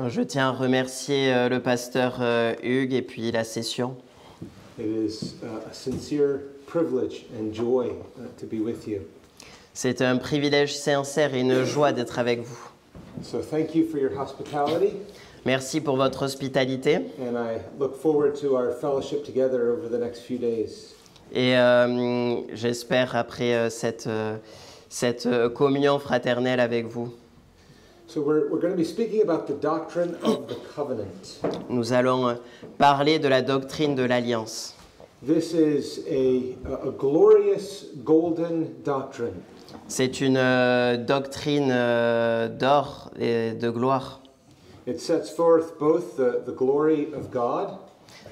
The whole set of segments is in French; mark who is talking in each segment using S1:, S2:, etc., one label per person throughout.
S1: Je tiens à remercier le pasteur Hugues et puis la session.
S2: It is a sincere privilege and joy to be with you.
S1: C'est un privilège sincère et une joie d'être avec vous.
S2: So thank you for your hospitality,
S1: Merci pour votre hospitalité
S2: and I look forward to our fellowship together over the next few days.
S1: et j'espère après cette communion fraternelle avec vous.
S2: So we're going to be speaking about the doctrine of the covenant.
S1: Nous allons parler de la doctrine de l'Alliance.
S2: This is a glorious golden doctrine.
S1: C'est une doctrine d'or et de gloire.
S2: It sets forth both the glory of God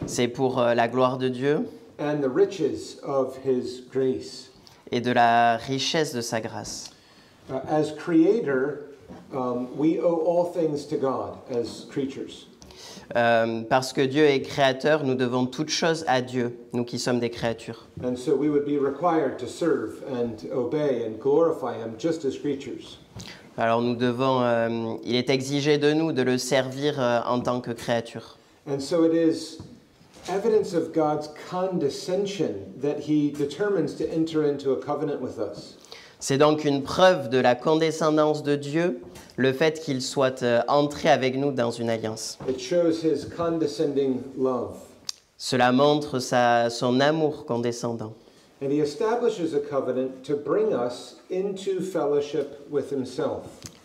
S1: C'est pour la gloire de Dieu
S2: and the riches of His grace.
S1: et de la richesse de sa grâce.
S2: As creator, we owe all things to God as creatures.
S1: Parce que Dieu est créateur, nous devons toutes choses à Dieu, nous qui sommes des créatures.
S2: And so we would be required to serve and obey and glorify Him just as creatures.
S1: Alors nous devons, il est exigé de nous de le servir en tant que créature.
S2: And so it is evidence of God's condescension that He determines to enter into a covenant with us.
S1: C'est donc une preuve de la condescendance de Dieu, le fait qu'il soit entré avec nous dans une alliance.
S2: It shows His condescending love.
S1: Cela montre son amour condescendant.
S2: And He establishes a covenant to bring us into fellowship with Himself.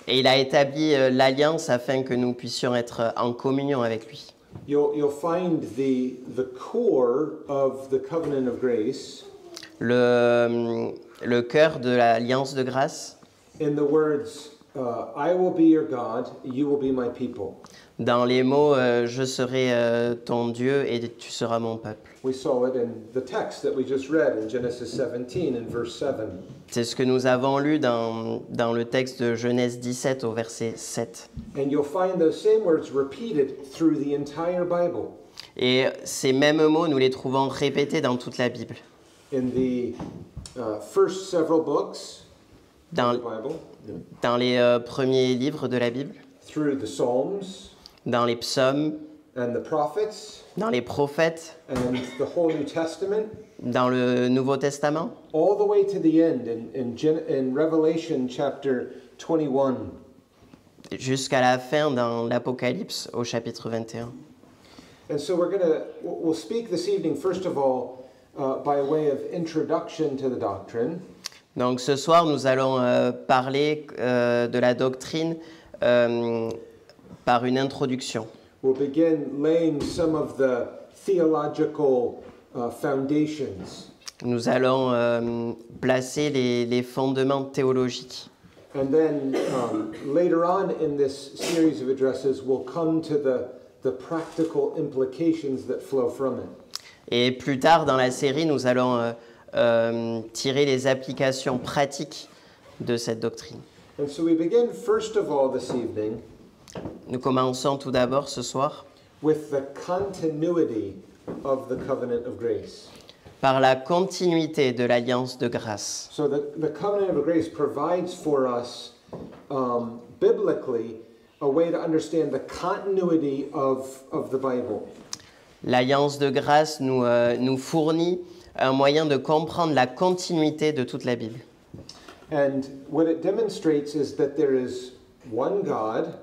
S1: Et il a établi l'alliance afin que nous puissions être en communion avec lui.
S2: You'll find the core of the covenant of grace
S1: Le cœur de l'alliance de grâce
S2: in the words, I will be your God, you will be my people.
S1: dans les mots je serai ton Dieu et tu seras mon peuple.
S2: We saw it in the text that we just read in Genesis 17 and verse 7.
S1: C'est ce que nous avons lu dans le texte de Genèse 17 au verset 7.
S2: And you'll find those same words repeated through the entire Bible.
S1: Et ces mêmes mots, nous les trouvons répétés dans toute la Bible.
S2: In the first several books of the Bible,
S1: Dans les premiers livres de la Bible,
S2: through the Psalms
S1: dans les psaumes,
S2: and the prophets
S1: dans les prophètes,
S2: and the whole New Testament,
S1: dans le Nouveau Testament,
S2: all the way to the end in Revelation chapter 21.
S1: jusqu'à la fin dans l'Apocalypse au chapitre 21.
S2: And so we'll speak this evening, first of all, by way of introduction to the doctrine.
S1: Donc ce soir, nous allons parler de la doctrine par une introduction.
S2: We'll begin laying some of the theological foundations.
S1: Nous allons placer les fondements théologiques.
S2: And then later on in this series of addresses, we'll come to the practical implications that flow from it.
S1: Et plus tard dans la série, nous allons tirer les applications pratiques de cette doctrine.
S2: And so we begin first of all this evening
S1: Nous commençons tout d'abord ce soir
S2: with the continuity of the covenant of grace.
S1: par la continuité de l'alliance de grâce.
S2: So the covenant of grace provides for us biblically a way to understand the continuity of the Bible.
S1: L'alliance de grâce nous fournit un moyen de comprendre la continuité de toute la Bible.
S2: And what it demonstrates is that there is one God,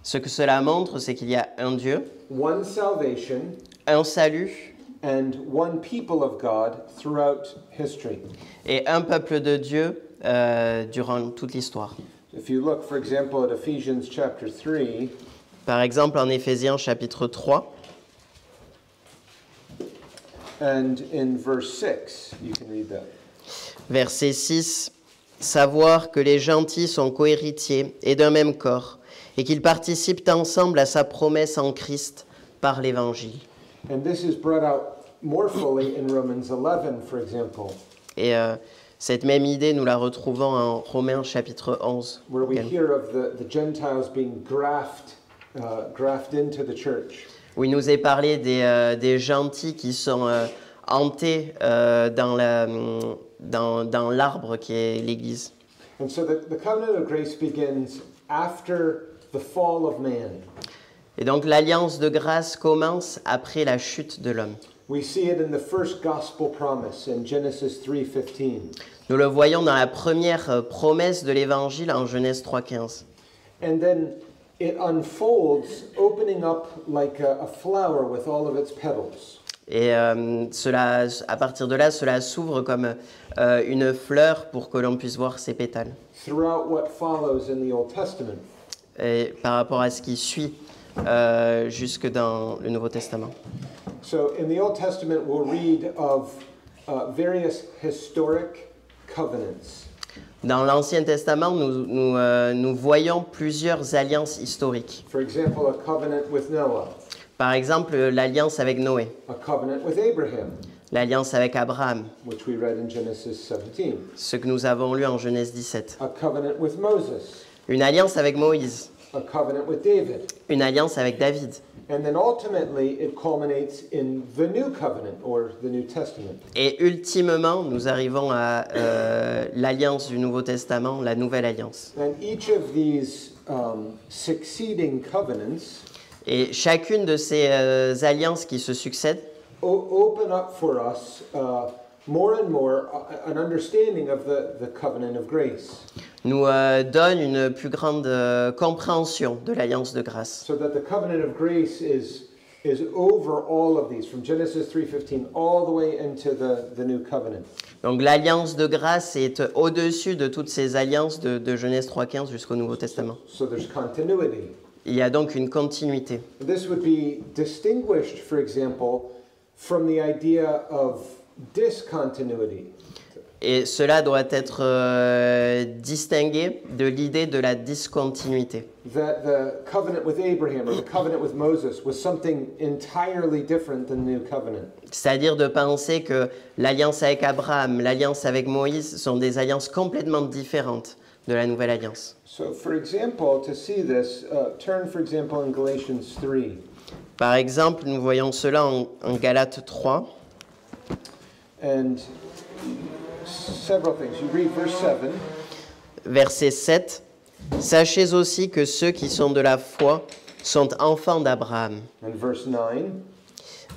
S1: Ce que cela montre, c'est qu'il y a un Dieu,
S2: one salvation,
S1: un salut
S2: and one people of God throughout history.
S1: et un peuple de Dieu durant toute l'histoire.
S2: If you look, for example, at Ephesians chapter 3,
S1: Par exemple, en Éphésiens chapitre 3,
S2: and in verse 6, you can read that.
S1: verset 6, « Savoir que les gentils sont cohéritiers et d'un même corps, et qu'ils participent ensemble à sa promesse en Christ par l'Évangile.
S2: And this is brought out more fully in Romans 11, for example, »
S1: Et cette même idée, nous la retrouvons en Romains chapitre 11.
S2: where we hear of the Gentiles being grafted into the church.
S1: Où il nous est parlé des gentils qui sont hantés dans l'arbre qui est l'Église.
S2: And so the covenant of grace begins after the fall of man.
S1: Et donc l'alliance de grâce commence après la chute de l'homme.
S2: We see it in the first gospel promise in Genesis 3:15.
S1: Nous le voyons dans la première promesse de l'Évangile en Genèse 3,15.
S2: And then it unfolds, opening up like a flower with all of its petals.
S1: Et à partir de là, cela s'ouvre comme une fleur pour que l'on puisse voir ses pétales.
S2: Throughout what follows in the Old Testament.
S1: Et par rapport à ce qui suit jusque dans le Nouveau Testament.
S2: So in the Old Testament, we'll read of various historic covenants.
S1: Dans l'Ancien Testament, nous voyons plusieurs alliances historiques.
S2: For example, a covenant with Noah,
S1: Par exemple, l'alliance avec Noé,
S2: a covenant with Abraham,
S1: l'alliance avec Abraham,
S2: which we read in Genesis 17,
S1: ce que nous avons lu en Genèse 17.
S2: a covenant with Moses,
S1: Une alliance avec Moïse,
S2: a covenant with David,
S1: une alliance avec David.
S2: and then ultimately it culminates in the New Covenant or the New Testament.
S1: Et ultimement, nous arrivons à l'alliance du Nouveau Testament, la nouvelle alliance.
S2: And each of these succeeding covenants
S1: Et chacune de ces alliances qui se succèdent
S2: open up for us more and more an understanding of the covenant of grace.
S1: nous donne une plus grande compréhension de l'alliance de grâce.
S2: So that the covenant of grace is over all of these, from Genesis 3:15 all the way into the new covenant.
S1: Donc l'alliance de grâce est au-dessus de toutes ces alliances de Genèse 3,15 jusqu'au Nouveau Testament.
S2: So there's continuity.
S1: Il y a donc une continuité.
S2: This would be distinguished, for example, from the idea of discontinuity.
S1: Et cela doit être distingué de l'idée de la discontinuité.
S2: That the covenant with Abraham or the covenant with Moses was something entirely different than the new covenant.
S1: C'est-à-dire de penser que l'alliance avec Abraham, l'alliance avec Moïse sont des alliances complètement différentes de la nouvelle alliance.
S2: So, for example, to see this, turn, for example, in Galatians 3.
S1: Par exemple, nous voyons cela en Galates 3.
S2: And several things. You read verse 7.
S1: Verset 7. Sachez aussi que ceux qui sont de la foi sont enfants d'Abraham.
S2: And verse 9.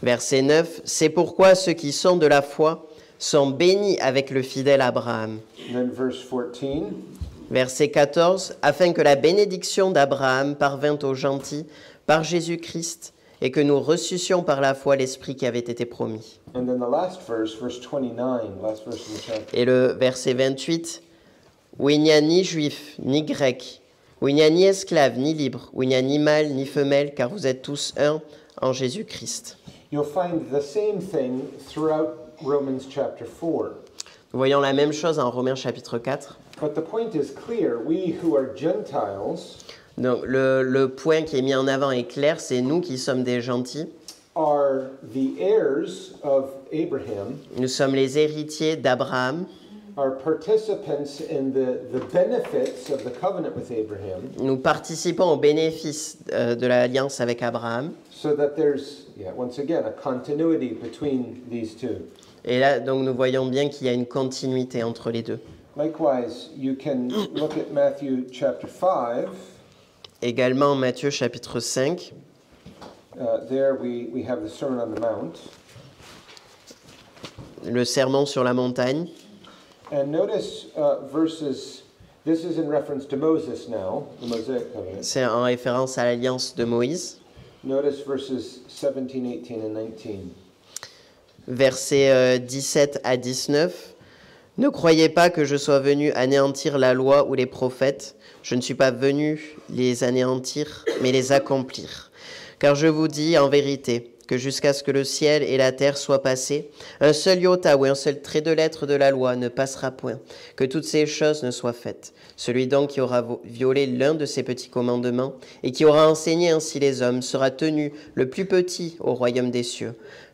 S1: Verset 9. C'est pourquoi ceux qui sont de la foi sont bénis avec le fidèle Abraham.
S2: And then verse 14.
S1: Verset 14. Afin que la bénédiction d'Abraham parvint aux gentils par Jésus-Christ et que nous reçussions par la foi l'Esprit qui avait été promis.
S2: And then the last verse, verse 29, last verse of the chapter.
S1: Et le verset 28, où il n'y a ni juif, ni grec, où il n'y a ni esclave, ni libre, où il n'y a ni mâle, ni femelle, car vous êtes tous un en Jésus-Christ.
S2: You'll find the same thing throughout Romans chapter 4.
S1: Nous voyons la même chose en Romains chapitre 4.
S2: But the point is clear. We who are Gentiles
S1: Donc le point qui est mis en avant est clair, c'est nous qui sommes des gentils.
S2: are the heirs of Abraham,
S1: Nous sommes les héritiers d'Abraham.
S2: are participants in the benefits of the covenant with Abraham,
S1: Nous participons aux bénéfices de l'alliance avec Abraham.
S2: so that there's, once again, a continuity between these two.
S1: Et là, donc, nous voyons bien qu'il y a une continuité entre les deux.
S2: Likewise, you can look at Matthew chapter 5.
S1: Également, Matthieu chapitre 5.
S2: There we have the Sermon on the Mount.
S1: Le sermon sur la montagne.
S2: And notice verses, this is in reference to Moses now, the Mosaic covenant.
S1: C'est en référence à l'alliance de Moïse.
S2: Notice verses 17, 18, and 19.
S1: Versets 17 à 19. Ne croyez pas que je sois venu anéantir la loi ou les prophètes. Je ne suis pas venu les anéantir, mais les accomplir. Car je vous dis en vérité que jusqu'à ce que le ciel et la terre soient passés, un seul iota ou un seul trait de lettre de la loi ne passera point, que toutes ces choses ne soient faites. Celui donc qui aura violé l'un de ces petits commandements et qui aura enseigné ainsi les hommes sera tenu le plus petit au royaume des cieux.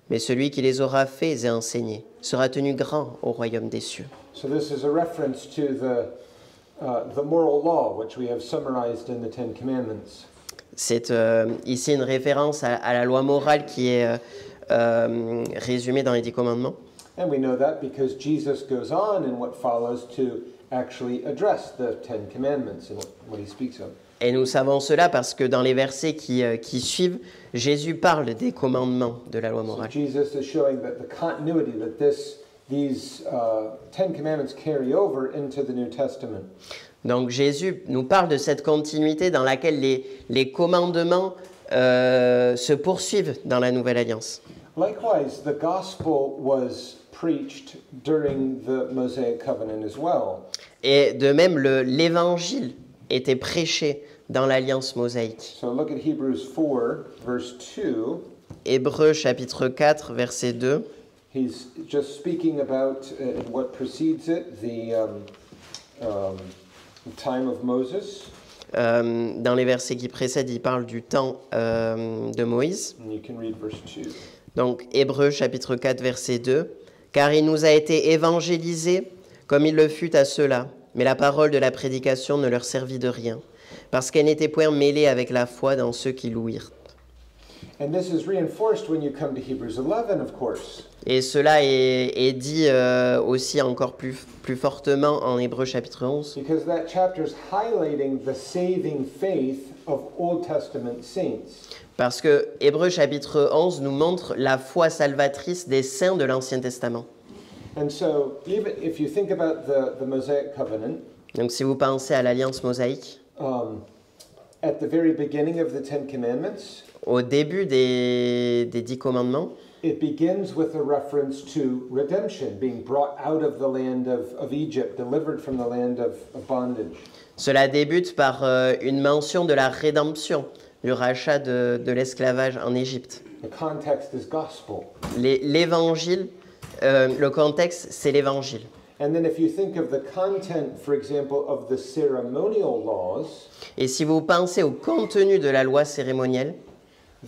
S1: Mais celui qui les aura faits et enseignés sera tenu grand au royaume des cieux.
S2: So this is a reference to the moral law, which we have summarized in the Ten Commandments.
S1: C'est ici une référence à la loi morale qui est résumée dans les 10 commandements.
S2: And we know that because Jesus goes on in what follows to actually address the Ten Commandments and what he speaks of.
S1: Et nous savons cela parce que dans les versets qui suivent, Jésus parle des commandements de la loi
S2: So
S1: morale.
S2: Jesus is showing that the continuity that these 10 commandments carry over into the New Testament.
S1: Donc Jésus nous parle de cette continuité dans laquelle les commandements se poursuivent dans la Nouvelle Alliance.
S2: Likewise, the gospel was preached during the Mosaic covenant as well.
S1: Et de même, l'évangile était prêché dans l'Alliance mosaïque.
S2: So look at Hebrews 4, verse 2.
S1: Hébreux chapitre 4, verset 2.
S2: He's just speaking about what precedes it, the time of Moses.
S1: Dans les versets qui précèdent, il parle du temps de Moïse.
S2: And you can read verse 2.
S1: Donc, Hébreux chapitre 4, verset 2. Car il nous a été évangélisé comme il le fut à ceux-là, mais la parole de la prédication ne leur servit de rien, parce qu'elle n'était point mêlée avec la foi dans ceux qui l'ouïrent.
S2: And this is reinforced when you come to Hebrews 11, of course.
S1: Et cela est dit aussi encore plus fortement en Hébreux chapitre 11,
S2: Because that chapter is highlighting the saving faith of Old Testament saints.
S1: parce que Hébreux chapitre 11 nous montre la foi salvatrice des saints de l'Ancien Testament.
S2: And so, even if you think about the Mosaic covenant,
S1: Donc si vous pensez à l'Alliance mosaïque,
S2: at the very beginning of the Ten Commandments,
S1: au début des 10 commandements,
S2: it begins with a reference to redemption, being brought out of the land of Egypt, delivered from the land of bondage.
S1: cela débute par une mention de la rédemption, du rachat de l'esclavage en Égypte.
S2: The context is gospel.
S1: L'évangile, le contexte, c'est l'évangile.
S2: And then if you think of the content, for example, of the ceremonial laws,
S1: Et si vous pensez au contenu de la loi cérémonielle,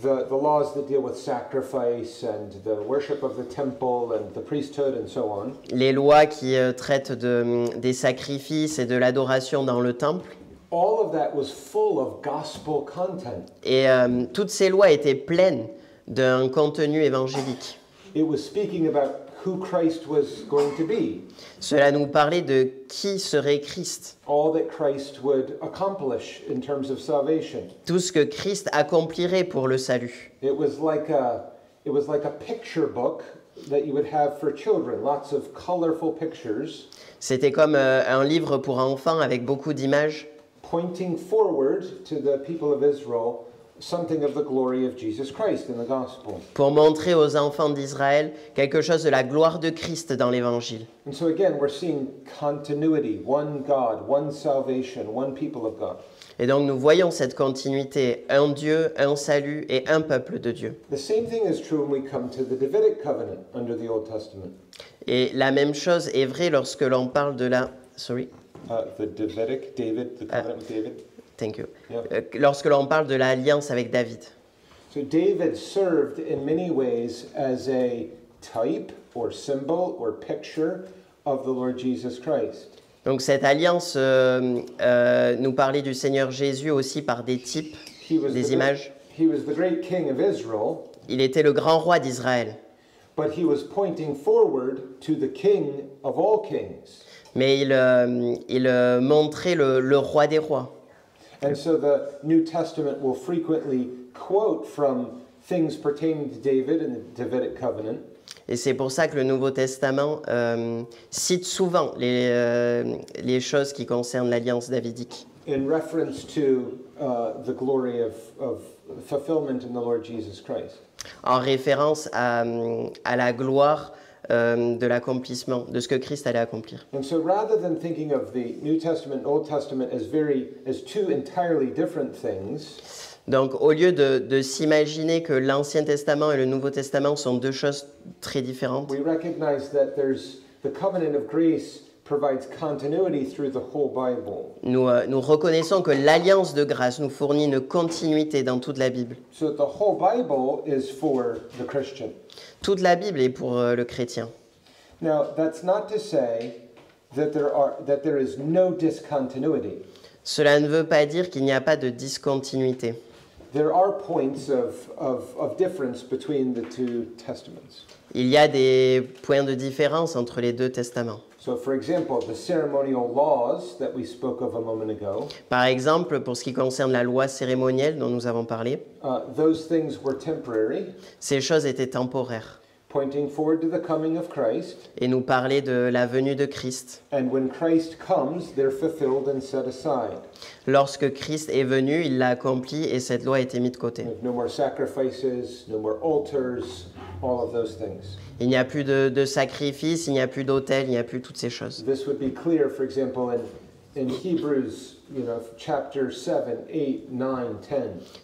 S2: the laws that deal with sacrifice and the worship of the temple and the priesthood and so on,
S1: les lois qui traitent des sacrifices et de l'adoration dans le temple,
S2: all of that was full of gospel content.
S1: et toutes ces lois étaient pleines d'un contenu évangélique.
S2: It was speaking about who Christ was going to be,
S1: Cela nous parlait de qui serait Christ,
S2: all that Christ would accomplish in terms of salvation.
S1: tout ce que Christ accomplirait pour le salut.
S2: It was like a picture book that you would have for children, lots of colorful pictures
S1: C'était comme un livre pour enfants avec beaucoup d'images
S2: pointing forward to the people of Israel something of the glory of Jesus Christ in the gospel.
S1: pour montrer aux enfants d'Israël quelque chose de la gloire de Christ dans l'Évangile.
S2: And so again, we're seeing continuity, one God, one salvation, one people of God.
S1: Et donc nous voyons cette continuité, un Dieu, un salut et un peuple de Dieu.
S2: The same thing is true when we come to the Davidic covenant under the Old Testament.
S1: Et la même chose est vraie lorsque l'on parle de la... Sorry,
S2: The Davidic, David, the covenant with David.
S1: thank you.
S2: Yeah.
S1: Lorsque l'on parle de l'alliance avec David.
S2: So David served in many ways as a type or symbol or picture of the Lord Jesus Christ.
S1: Donc cette alliance nous parlait du Seigneur Jésus aussi par des types, des images.
S2: He was the great king of Israel,
S1: Il était le grand roi d'Israël,
S2: but he was pointing forward to the king of all kings.
S1: mais il montrait le roi des rois.
S2: And so the New Testament will frequently quote from things pertaining to David and the Davidic covenant.
S1: Et c'est pour ça que le Nouveau Testament cite souvent les choses qui concernent l'alliance davidique,
S2: In reference to the glory of fulfillment in the Lord Jesus Christ.
S1: en référence à la gloire de l'accomplissement, de ce que Christ allait accomplir.
S2: And so rather than thinking of the New Testament and Old Testament as two entirely different things,
S1: Donc au lieu de s'imaginer que l'Ancien Testament et le Nouveau Testament sont deux choses très différentes,
S2: we recognize that there's the covenant of grace provides continuity through the whole Bible.
S1: nous reconnaissons que l'alliance de grâce nous fournit une continuité dans toute la Bible.
S2: So the whole Bible is for the Christian.
S1: Toute la Bible est pour le chrétien.
S2: Now, that's not to say that there is no discontinuity.
S1: Cela ne veut pas dire qu'il n'y a pas de discontinuité.
S2: There are points of difference between the two testaments.
S1: Il y a des points de différence entre les deux testaments.
S2: So, for example, the ceremonial laws that we spoke of a moment ago,
S1: Par exemple, pour ce qui concerne la loi cérémonielle dont nous avons parlé,
S2: those things were temporary,
S1: ces choses étaient temporaires
S2: pointing forward to the coming of Christ.
S1: et nous parlaient de la venue de Christ.
S2: And when Christ comes, they're fulfilled and set aside.
S1: Lorsque Christ est venu, il l'a accompli et cette loi a été mise de côté.
S2: No more sacrifices, no more altars, all of those things.
S1: Il n'y a plus de sacrifices, il n'y a plus d'autel, il n'y a plus toutes ces choses.
S2: This would be clear, for example, in Hebrews, chapter 7, 8, 9,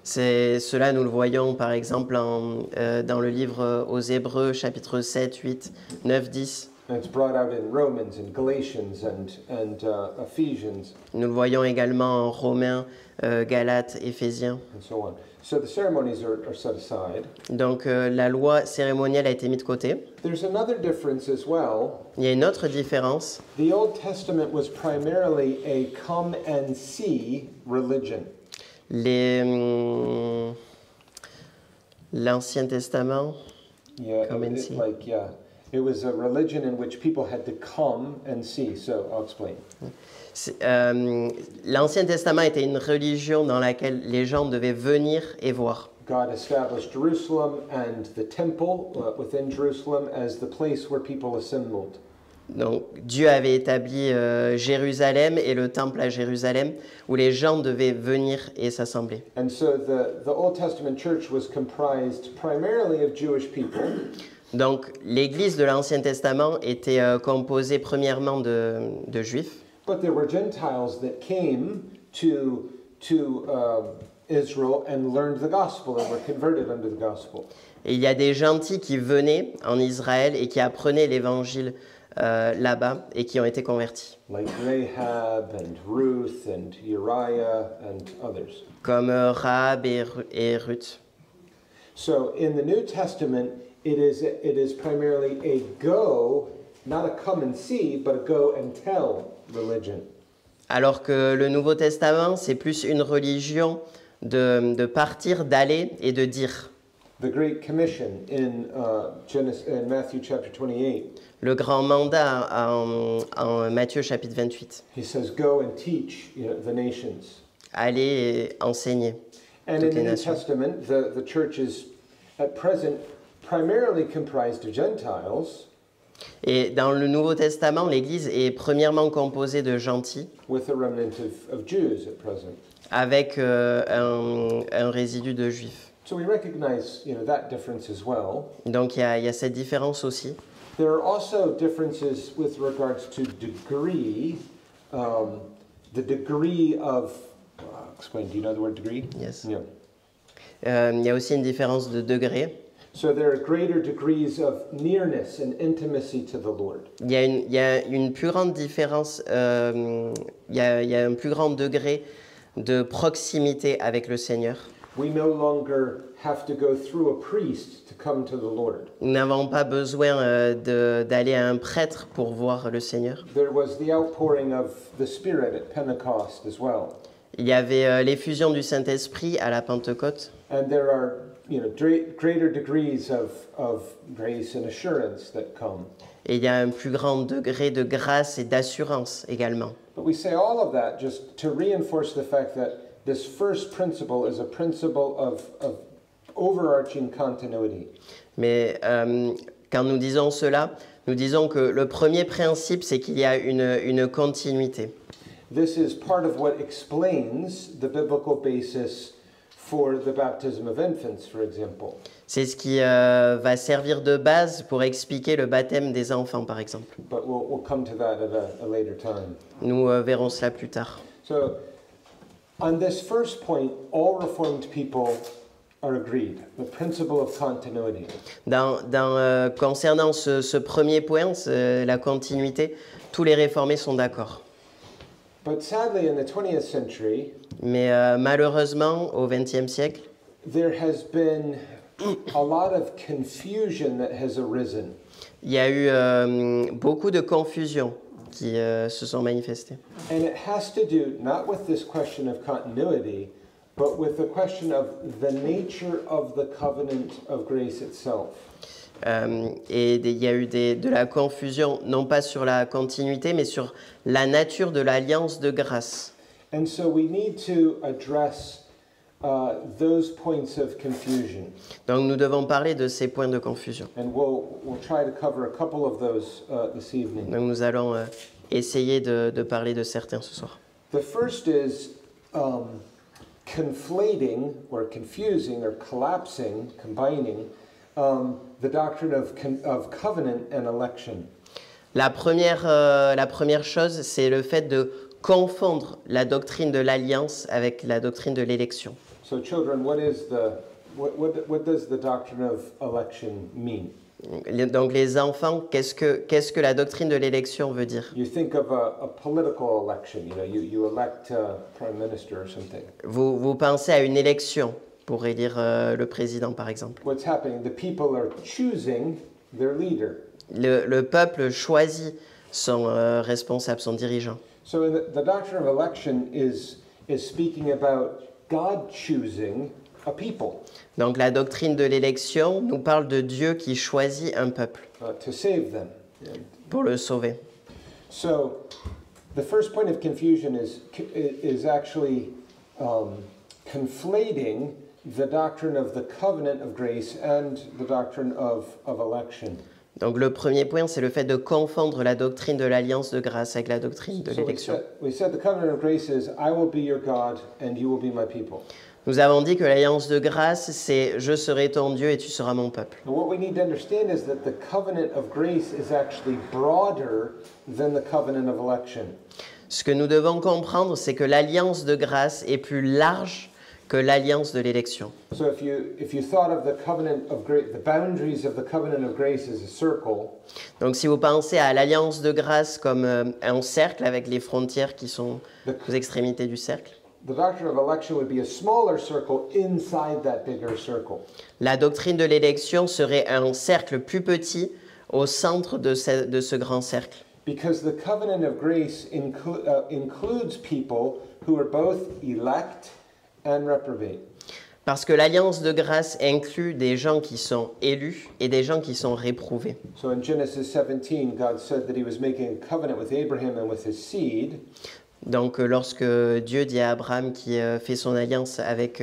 S2: 10.
S1: Cela, nous le voyons par exemple dans le livre aux Hébreux, chapitre 7, 8, 9, 10.
S2: And it's brought out in Romans and Galatians and Ephesians
S1: Nous le voyons également en Romains, Galates, Éphésiens.
S2: and so on. So the ceremonies are set aside.
S1: Donc la loi cérémonielle a été mise de côté.
S2: There's another difference as well.
S1: Il y a une autre différence.
S2: The Old Testament was primarily a come and see religion.
S1: L'Ancien Testament,
S2: Yeah,
S1: Come and see.
S2: It was a religion in which people had to come and see. So I'll explain.
S1: l'Ancien Testament était une religion dans laquelle les gens devaient venir et voir.
S2: God established Jerusalem and the temple within Jerusalem as the place where people assembled.
S1: Donc Dieu avait établi Jérusalem et le temple à Jérusalem où les gens devaient venir et s'assembler.
S2: And so the Old Testament church was comprised primarily of Jewish people.
S1: Donc l'Église de l'Ancien Testament était composée premièrement de Juifs,
S2: But there were Gentiles that came to Israel and learned the gospel and were converted under the gospel.
S1: et il y a des gentils qui venaient en Israël et qui apprenaient l'Évangile là-bas et qui ont été convertis,
S2: Like Rahab and Ruth and Uriah and others.
S1: comme Rahab et Ruth.
S2: So in the New Testament, it is primarily a go, not a come and see, but a go and tell religion.
S1: Alors que le Nouveau Testament, c'est plus une religion de partir, d'aller et de dire.
S2: The Great Commission in Matthew chapter 28,
S1: Le grand mandat en Matthieu chapitre 28.
S2: he says, "Go and teach the nations."
S1: Aller et enseigner.
S2: And in
S1: Toutes
S2: the
S1: les
S2: New
S1: nations.
S2: Testament, the church is at present primarily comprised of Gentiles
S1: Et dans le Nouveau Testament, l'Église est premièrement composée de gentils
S2: with a remnant of Jews at present.
S1: avec un résidu de juifs.
S2: So we recognize that difference as well.
S1: Donc il y a cette différence aussi.
S2: There are also differences with regards to degree, the degree of. Explain. Do you know the word degree?
S1: Yes.
S2: Yeah.
S1: Il y a aussi une différence de degré.
S2: So there are greater degrees of nearness and intimacy to the Lord.
S1: Il y a une plus grande différence, il y a un plus grand degré de proximité avec le Seigneur.
S2: We no longer have to go through a priest to come to the Lord.
S1: Nous n'avons pas besoin d'aller à un prêtre pour voir le Seigneur.
S2: There was the outpouring of the Spirit at Pentecost as well.
S1: Il y avait l'effusion du Saint-Esprit à la Pentecôte.
S2: And there are greater degrees of grace and assurance that come.
S1: Et il y a un plus grand degré de grâce et d'assurance également.
S2: But we say all of that just to reinforce the fact that this first principle is a principle of overarching continuity.
S1: Mais quand nous disons cela, nous disons que le premier principe, c'est qu'il y a une continuité.
S2: This is part of what explains the biblical basis for the baptism of infants, for example.
S1: C'est ce qui va servir de base pour expliquer le baptême des enfants, par exemple.
S2: But we'll come to that at a later time.
S1: Nous verrons cela plus tard.
S2: So, on this first point, all Reformed people are agreed. The principle of continuity.
S1: Concernant ce premier point, la continuité, tous les réformés sont d'accord.
S2: But sadly, in the 20th century,
S1: Mais malheureusement, au XXe siècle,
S2: there has been a lot of confusion that has arisen.
S1: il y a eu beaucoup de confusion qui se sont manifestées.
S2: And it has to do not with this question of continuity, but with the question of the nature of the covenant of grace itself.
S1: Et il y a eu de la confusion, non pas sur la continuité, mais sur la nature de l'alliance de grâce.
S2: And so we need to address those points of confusion.
S1: Donc nous devons parler de ces points de confusion.
S2: And we'll try to cover a couple of those this evening.
S1: Donc nous allons essayer de parler de certains ce soir.
S2: The first is conflating or confusing or collapsing, combining the doctrine of covenant and election.
S1: La première chose, c'est le fait de confondre la doctrine de l'alliance avec la doctrine de l'élection.
S2: So children, what does the doctrine of election mean?
S1: Donc les enfants, qu'est-ce que la doctrine de l'élection veut dire?
S2: You think of a political election, you elect a prime minister or something.
S1: Vous pensez à une élection pour élire le président, par exemple.
S2: What's happening? The people are choosing their leader.
S1: Le peuple choisit son responsable, son dirigeant.
S2: So the doctrine of election is speaking about God choosing a people.
S1: Donc la doctrine de l'élection nous parle de Dieu qui choisit un peuple
S2: To save them.
S1: pour le sauver.
S2: So the first point of confusion is actually conflating the doctrine of the covenant of grace and the doctrine of election.
S1: Donc le premier point, c'est le fait de confondre la doctrine de l'alliance de grâce avec la doctrine de
S2: So
S1: l'élection.
S2: we said the covenant of grace is I will be your God and you will be my people.
S1: Nous avons dit que l'alliance de grâce, c'est « je serai ton Dieu et tu seras mon peuple ».
S2: And what we need to understand is that the covenant of grace is actually broader than the covenant of election.
S1: Ce que nous devons comprendre, c'est que l'alliance de grâce est plus large que l'alliance de l'élection.
S2: So if you thought of the covenant of grace, the boundaries of the covenant of grace as a circle,
S1: Donc si vous pensez à l'alliance de grâce comme un cercle avec les frontières qui sont aux extrémités du cercle,
S2: the doctrine of election would be a smaller circle inside that bigger circle.
S1: la doctrine de l'élection serait un cercle plus petit au centre de ce grand cercle.
S2: Because the covenant of grace includes people who are both elect and reprobate.
S1: Parce que l'alliance de grâce inclut des gens qui sont élus et des gens qui sont réprouvés.
S2: So in Genesis 17, God said that he was making a covenant with Abraham and with his seed.
S1: Donc lorsque Dieu dit à Abraham qui fait son alliance avec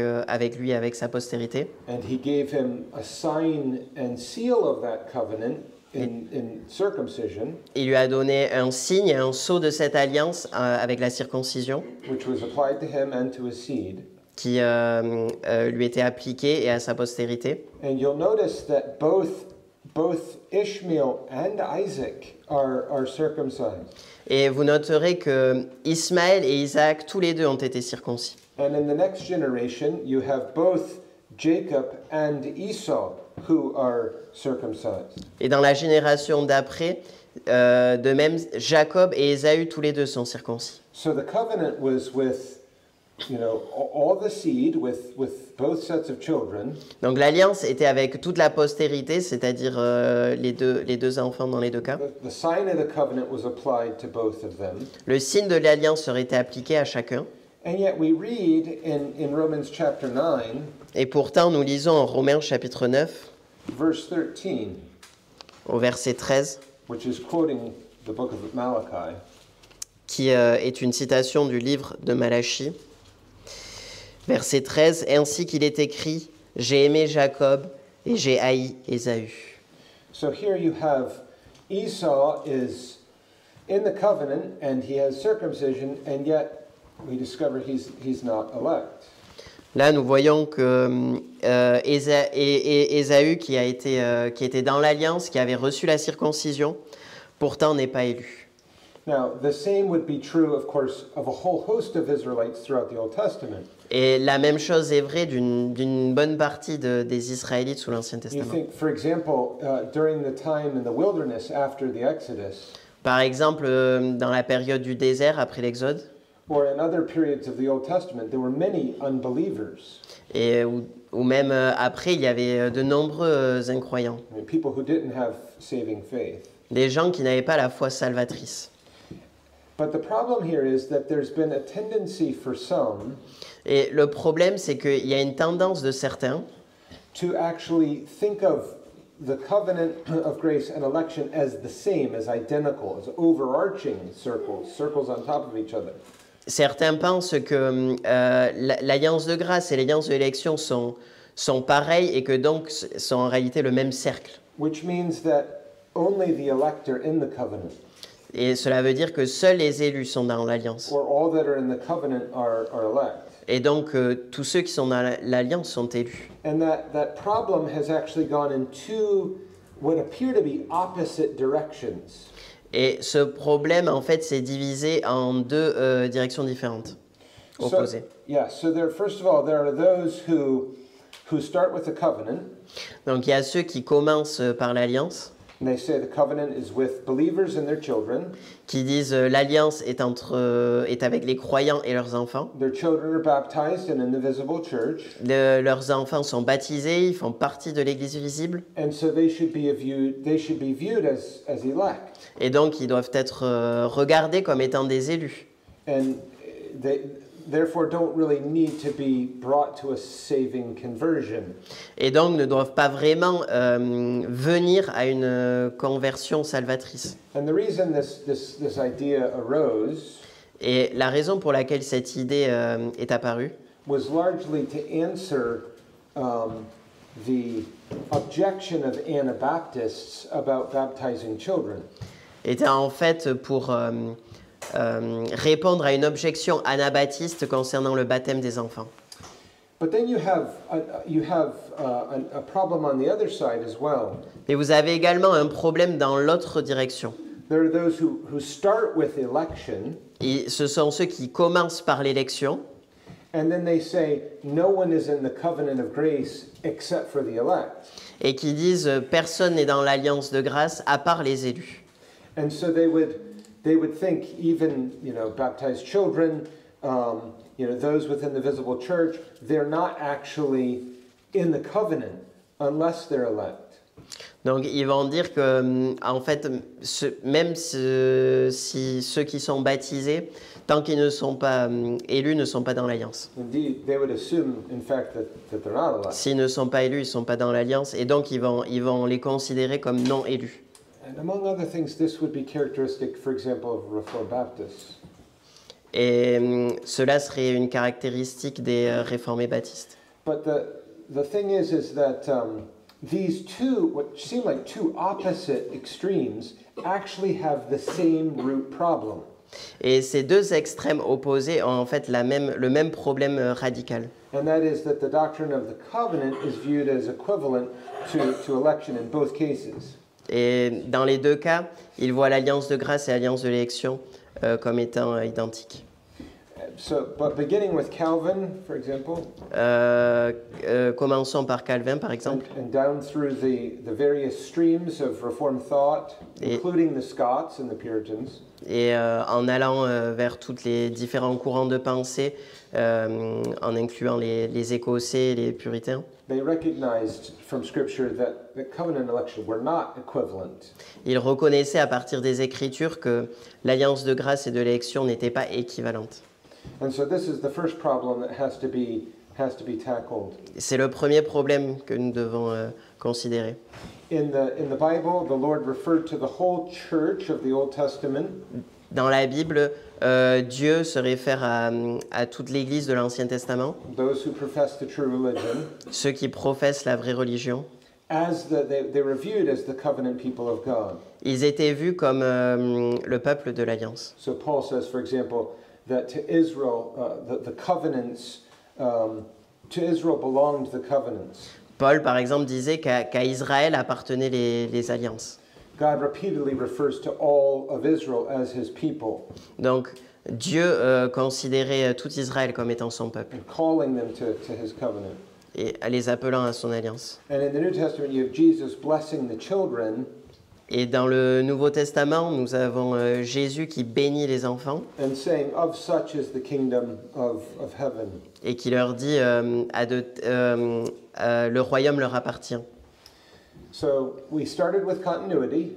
S1: lui, avec sa postérité,
S2: And he gave him a sign and seal of that covenant in circumcision,
S1: il lui a donné un signe et un sceau de cette alliance avec la circoncision
S2: which was applied to him and to his seed.
S1: qui lui était appliqué et à sa postérité.
S2: And you'll notice that both Ishmael and Isaac are circumcised.
S1: Et vous noterez que Ismaël et Isaac, tous les deux ont été circoncis.
S2: And in the next generation, you have both Jacob and Esau who are circumcised.
S1: Et dans la génération d'après, de même, Jacob et Ésaü, tous les deux sont circoncis.
S2: So the covenant was with, all the seed, with both sets of children.
S1: Donc l'alliance était avec toute la postérité, c'est-à-dire les deux enfants dans les deux cas.
S2: The sign of the covenant was applied to both of them.
S1: Le signe de l'alliance aurait été appliqué à chacun.
S2: And yet we read in Romans chapter 9,
S1: Et pourtant, nous lisons en Romains chapitre 9,
S2: verse 13,
S1: au verset 13,
S2: which is quoting the book of Malachi.
S1: qui est une citation du livre de Malachie. Verset 13, « Ainsi qu'il est écrit, j'ai aimé Jacob et j'ai haï Ésaü. »
S2: So here you have Esau is in the covenant and he has circumcision, and yet we discover he's not elect.
S1: Là, nous voyons que Ésaü, qui était dans l'alliance, qui avait reçu la circoncision, pourtant n'est pas élu.
S2: Now, the same would be true, of course, of a whole host of Israelites throughout the Old Testament.
S1: Et la même chose est vraie d'une bonne partie des Israélites sous l'Ancien
S2: You
S1: Testament.
S2: think, for example, during the time in the wilderness after the Exodus,
S1: Par exemple, dans la période du désert après l'Exode,
S2: or in other periods of the Old Testament, there were many unbelievers.
S1: et ou même après, il y avait de nombreux incroyants,
S2: I mean, people who didn't have saving faith.
S1: des gens qui n'avaient pas la foi salvatrice.
S2: But the problem here is that there's been a tendency for some
S1: Et le problème, c'est qu'il y a une tendance de certains
S2: to actually think of the covenant of grace and election as the same, as identical, as overarching circles on top of each other.
S1: Certains pensent que l'alliance de grâce et l'alliance de l'élection sont pareilles et que donc sont en réalité le même cercle.
S2: Which means that only the elect are in the covenant.
S1: Et cela veut dire que seuls les élus sont dans l'alliance.
S2: Or all that are in the covenant are elect.
S1: Et donc tous ceux qui sont dans l'alliance sont élus.
S2: And that problem has actually gone in two what appear to be opposite directions.
S1: Et ce problème, en fait, s'est divisé en deux directions différentes, opposées.
S2: So there, first of all, there are those who start with the covenant.
S1: Donc il y a ceux qui commencent par l'alliance,
S2: And they say the covenant is with believers and their children.
S1: qui disent l'alliance est avec les croyants et leurs enfants.
S2: Their children are baptized in an invisible church.
S1: Leurs enfants sont baptisés, ils font partie de l'Église visible.
S2: And so they should be viewed as elect.
S1: Et donc ils doivent être regardés comme étant des élus.
S2: And they therefore don't really need to be brought to a saving conversion.
S1: Et donc ne doivent pas vraiment venir à une conversion salvatrice.
S2: And the reason this idea arose
S1: Et la raison pour laquelle cette idée est apparue
S2: was largely to answer the objection of Anabaptists about baptizing children.
S1: était en fait pour répondre à une objection anabaptiste concernant le baptême des enfants.
S2: But then you have a problem on the other side as well.
S1: Et vous avez également un problème dans l'autre direction.
S2: There are those who start with election.
S1: Et ce sont ceux qui commencent par l'élection.
S2: And then they say, no one is in the covenant of grace except for the elect.
S1: Et qui disent personne n'est dans l'alliance de grâce à part les élus.
S2: And so they would think even, baptized children, those within the visible church, they're not actually in the covenant unless they're elect.
S1: Donc ils vont dire que, en fait, même si ceux qui sont baptisés, tant qu'ils ne sont pas élus, ne sont pas dans l'alliance.
S2: Indeed, they would assume, in fact, that they're not elect.
S1: S'ils ne sont pas élus, ils ne sont pas dans l'alliance, et donc ils vont les considérer comme non élus.
S2: And among other things, this would be characteristic, for example, of Reformed Baptists.
S1: Et cela serait une caractéristique des réformés baptistes.
S2: But the thing is that these two, what seem like two opposite extremes, actually have the same root problem.
S1: Et ces deux extrêmes opposés ont en fait le même problème radical.
S2: And that is that the doctrine of the covenant is viewed as equivalent to election in both cases.
S1: Et dans les deux cas, ils voient l'alliance de grâce et l'alliance de l'élection comme étant identiques.
S2: But beginning with Calvin, for example,
S1: commençons par Calvin, par exemple.
S2: And down through the various streams of Reformed thought, including the Scots and the Puritans.
S1: Et en allant vers tous les différents courants de pensée, en incluant les Écossais et les Puritains.
S2: They recognized from Scripture that the covenant and election were not equivalent.
S1: Ils reconnaissaient à partir des Écritures que l'alliance de grâce et de l'élection n'étaient pas équivalentes.
S2: And so this is the first problem that has to be tackled.
S1: C'est le premier problème que nous devons considérer.
S2: In the Bible, the Lord referred to the whole church of the Old Testament.
S1: Dans la Bible, Dieu se réfère à toute l'Église de l'Ancien Testament,
S2: Those who profess the true religion,
S1: ceux qui professent la vraie religion.
S2: they were viewed as the covenant people of God.
S1: Ils étaient vus comme le peuple de l'Alliance.
S2: So Paul says, for example, that to Israel, the covenants, to Israel belonged the covenants.
S1: Paul, par exemple, disait qu'à Israël appartenaient les alliances.
S2: God repeatedly refers to all of Israel as his people.
S1: Donc, Dieu considérait tout Israël comme étant son peuple.
S2: And calling them to his covenant.
S1: Et les appelant à son alliance.
S2: And in the New Testament, you have Jesus blessing the children.
S1: Et dans le Nouveau Testament, nous avons Jésus qui bénit les enfants.
S2: And saying, of such is the kingdom of heaven.
S1: Et qui leur dit le royaume leur appartient.
S2: So we started with continuity.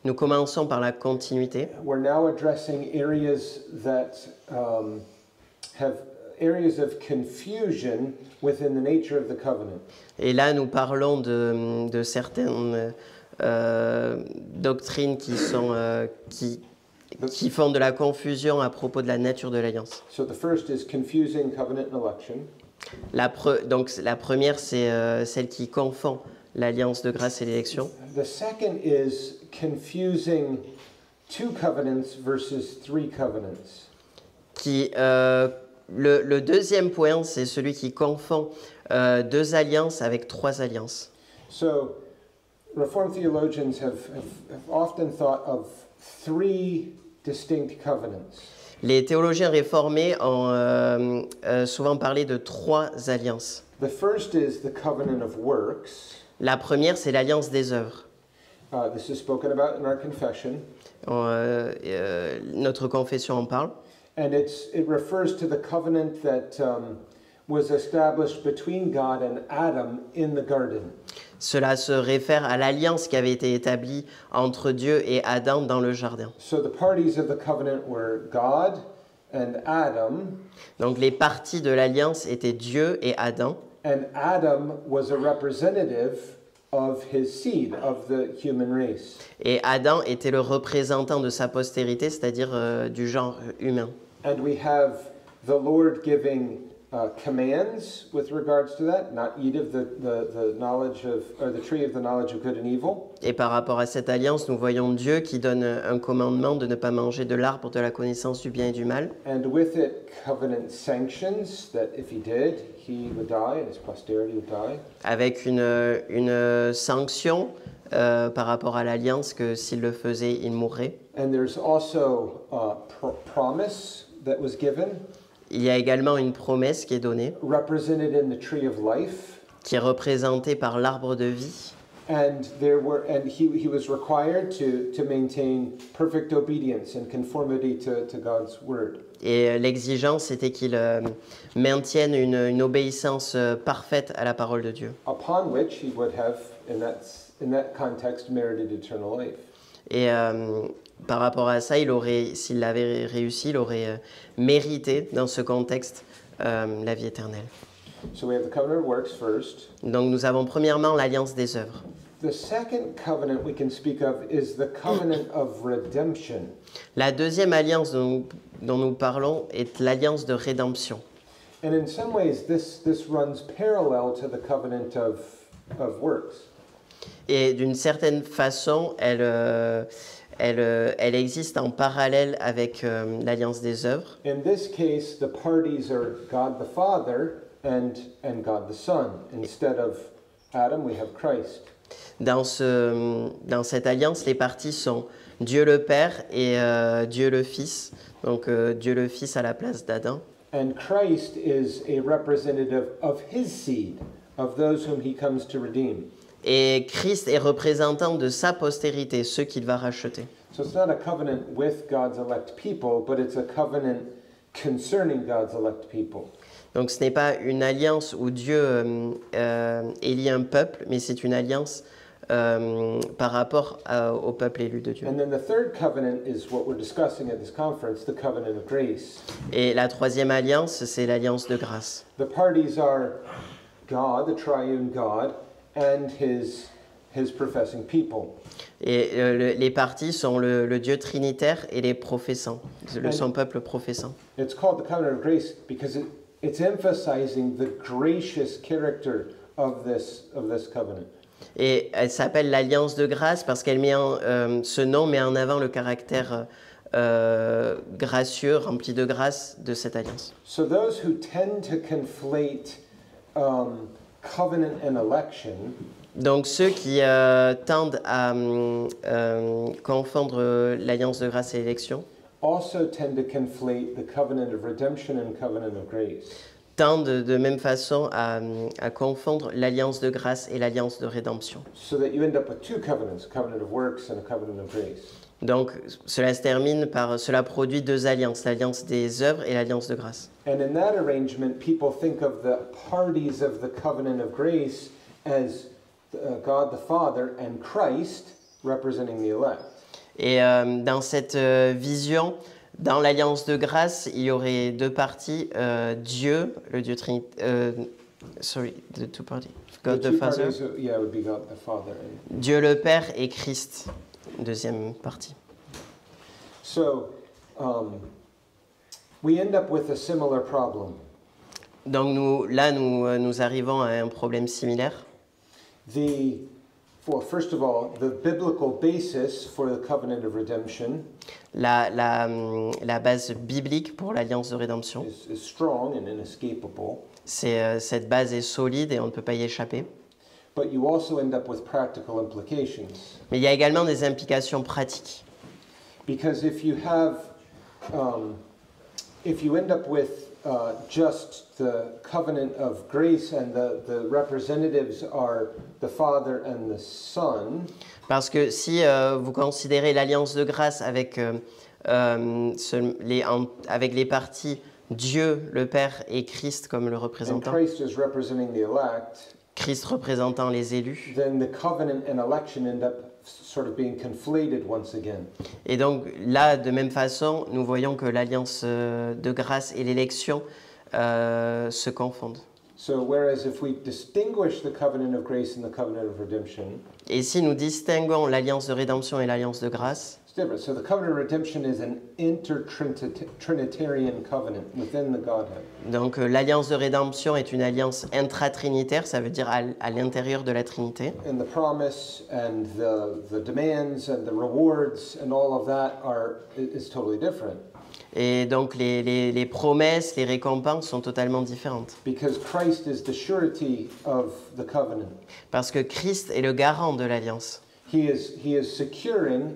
S1: Nous commençons par la continuité.
S2: We're now addressing areas that have areas of confusion within the nature of the covenant.
S1: Et là, nous parlons de certaines doctrines qui font de la confusion à propos de la nature de l'alliance.
S2: So the first is confusing covenant and election.
S1: Donc la première, c'est celle qui confond l'alliance de grâce et l'élection.
S2: The second is confusing 2 covenants versus 3 covenants.
S1: Le deuxième point, c'est celui qui confond 2 alliances avec 3 alliances.
S2: So Reformed theologians have often thought of 3 distinct covenants.
S1: Les théologiens réformés ont souvent parlé de 3 alliances.
S2: The first is the covenant of works.
S1: La première, c'est l'alliance des œuvres.
S2: This is spoken about in our confession.
S1: Notre confession en parle.
S2: And it refers to the covenant that was established between God and Adam in the garden.
S1: Cela se réfère à l'alliance qui avait été établie entre Dieu et Adam dans le jardin.
S2: So the parties of the covenant were God and Adam.
S1: Donc les parties de l'alliance étaient Dieu et Adam.
S2: And Adam was a representative of his seed, of the human race.
S1: Et Adam était le représentant de sa postérité, c'est-à-dire du genre humain.
S2: And we have the Lord giving commands with regards to that, not eat of the knowledge of, or the tree of the knowledge of good and evil.
S1: Et par rapport à cette alliance, nous voyons Dieu qui donne un commandement de ne pas manger de l'arbre de la connaissance du bien et du mal.
S2: And with it, covenant sanctions that if he did, he would die and his posterity would die.
S1: Avec une sanction par rapport à l'alliance que s'il le faisait, il mourrait.
S2: And there's also a promise that was given.
S1: Il y a également une promesse qui est donnée,
S2: Represented in the tree of life.
S1: qui est représentée par l'arbre de vie.
S2: And he was required to maintain perfect obedience and conformity to God's word.
S1: Et l'exigence était qu'il maintienne une obéissance parfaite à la parole de Dieu.
S2: Upon which he would have, in that context, merited eternal life.
S1: Et par rapport à ça, s'il l'avait réussi, il aurait mérité, dans ce contexte, la vie éternelle.
S2: So we have the covenant of works first.
S1: Donc nous avons premièrement l'alliance des œuvres.
S2: The second covenant we can speak of is the covenant of redemption.
S1: La deuxième alliance dont nous parlons est l'alliance de rédemption.
S2: And in some ways, this runs parallel to the covenant of works.
S1: Et d'une certaine façon, elle existe en parallèle avec l'alliance des œuvres.
S2: In this case, the parties are God the Father and God the Son. Instead of Adam, we have Christ.
S1: Dans cette alliance, les parties sont Dieu le Père et Dieu le Fils. Donc Dieu le Fils à la place d'Adam.
S2: And Christ is a representative of his seed, of those whom he comes to redeem.
S1: Et Christ est représentant de sa postérité, ceux qu'il va racheter.
S2: So it's not a covenant with God's elect people, but it's a covenant concerning God's elect people.
S1: Donc ce n'est pas une alliance où Dieu élit un peuple, mais c'est une alliance par rapport au peuple élu de Dieu.
S2: And then the third covenant is what we're discussing at this conference, the covenant of grace.
S1: Et la troisième alliance, c'est l'alliance de grâce.
S2: The parties are God, the triune God, and his professing people.
S1: Et les parties sont le Dieu trinitaire et les professants, son peuple professant.
S2: It's called the covenant of grace because it's emphasizing the gracious character of this covenant.
S1: Et elle s'appelle l'alliance de grâce parce qu'elle ce nom met en avant le caractère gracieux, rempli de grâce de cette alliance.
S2: So those who tend to conflate covenant and election.
S1: Donc ceux qui tendent à confondre l'alliance de grâce et l'élection
S2: Also tend to conflate the covenant of redemption and covenant of grace.
S1: Tendent de même façon à confondre l'alliance de grâce et l'alliance de rédemption.
S2: So that you end up with 2 covenants, a covenant of works and a covenant of grace.
S1: Donc cela produit 2 alliances, l'alliance des œuvres et l'alliance de grâce.
S2: And in that arrangement, people think of the parties of the covenant of grace as God the Father and Christ representing the elect.
S1: Et dans cette vision, Dans l'alliance de grâce, il y aurait deux parties. Dieu, le Dieu Trinité. Sorry, the two parties. God the Father.
S2: Parties, yeah, would be God the Father.
S1: Dieu le Père et Christ. Deuxième partie.
S2: So, we end up with a similar problem.
S1: Donc nous arrivons à un problème similaire.
S2: Well, first of all, the biblical basis for the covenant of redemption
S1: La base biblique pour l'alliance de rédemption,
S2: is strong and inescapable.
S1: Cette base est solide et on ne peut pas y échapper.
S2: But you also end up with practical implications.
S1: Mais il y a également des implications pratiques.
S2: Because if you end up with just the covenant of grace and the representatives are the Father and the Son.
S1: Parce que si vous considérez l'alliance de grâce avec les parties Dieu, le Père et Christ comme le représentant,
S2: Christ is representing the elect,
S1: Christ représentant les élus,
S2: then the covenant and election end up sort of being conflated once again.
S1: Et donc là, de même façon, nous voyons que l'alliance de grâce et l'élection se confondent.
S2: So whereas if we distinguish the covenant of grace and the covenant of redemption,
S1: Et si nous distinguons l'alliance de rédemption et l'alliance de grâce,
S2: it's different. So the covenant of redemption is an inter-Trinitarian covenant within the Godhead.
S1: donc l'alliance de rédemption est une alliance intratrinitaire, ça veut dire à l'intérieur de la Trinité.
S2: And the promise and the demands and the rewards and all of that is totally different.
S1: Et donc les promesses, les récompenses sont totalement différentes.
S2: Because Christ is the surety of the covenant.
S1: Parce que Christ est le garant de l'alliance.
S2: He is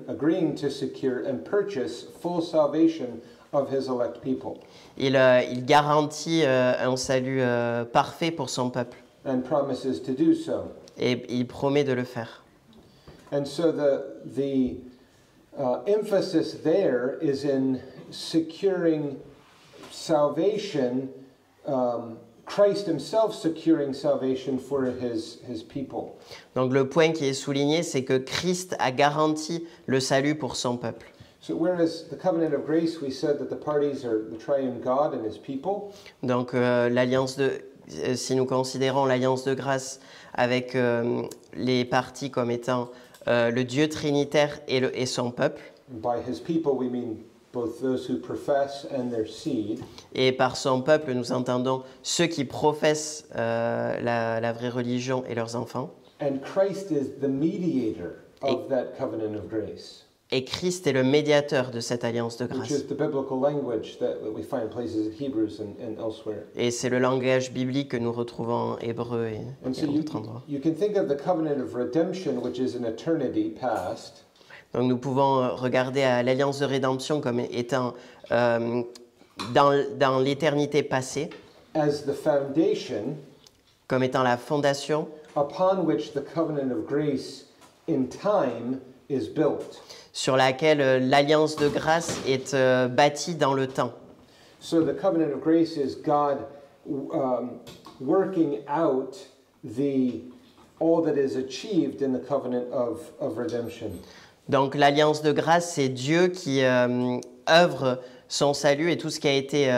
S2: agreeing to secure and purchase full salvation of his elect people.
S1: Il garantit un salut parfait pour son peuple.
S2: And promises to do so.
S1: Et il promet de le faire.
S2: And so the emphasis there is in securing salvation, Christ himself securing salvation for his people.
S1: Donc le point qui est souligné, c'est que Christ a garanti le salut pour son peuple.
S2: So whereas the covenant of grace, we said that the parties are the triune God and his people.
S1: Donc si nous considérons l'alliance de grâce avec les parties comme étant le Dieu trinitaire et son peuple.
S2: By his people we mean both those who profess and their seed.
S1: Et par son peuple, nous entendons ceux qui professent la vraie religion et leurs enfants.
S2: And Christ is the mediator of that covenant of grace.
S1: Et Christ est le médiateur de cette alliance de grâce.
S2: Which is the biblical language that we find places in Hebrews and elsewhere.
S1: Et c'est le langage biblique que nous retrouvons en hébreu et
S2: And so
S1: en d'autres endroits.
S2: you can think of the covenant of redemption, which is an eternity past.
S1: Donc nous pouvons regarder à l'alliance de rédemption comme étant dans l'éternité passée,
S2: As the foundation
S1: comme étant la fondation
S2: upon which the covenant of grace in time is built.
S1: Sur laquelle l'alliance de grâce est bâtie dans le temps.
S2: So the covenant of grace is God working out all that is achieved in the covenant of redemption.
S1: Donc l'alliance de grâce, c'est Dieu qui œuvre son salut et tout ce qui a été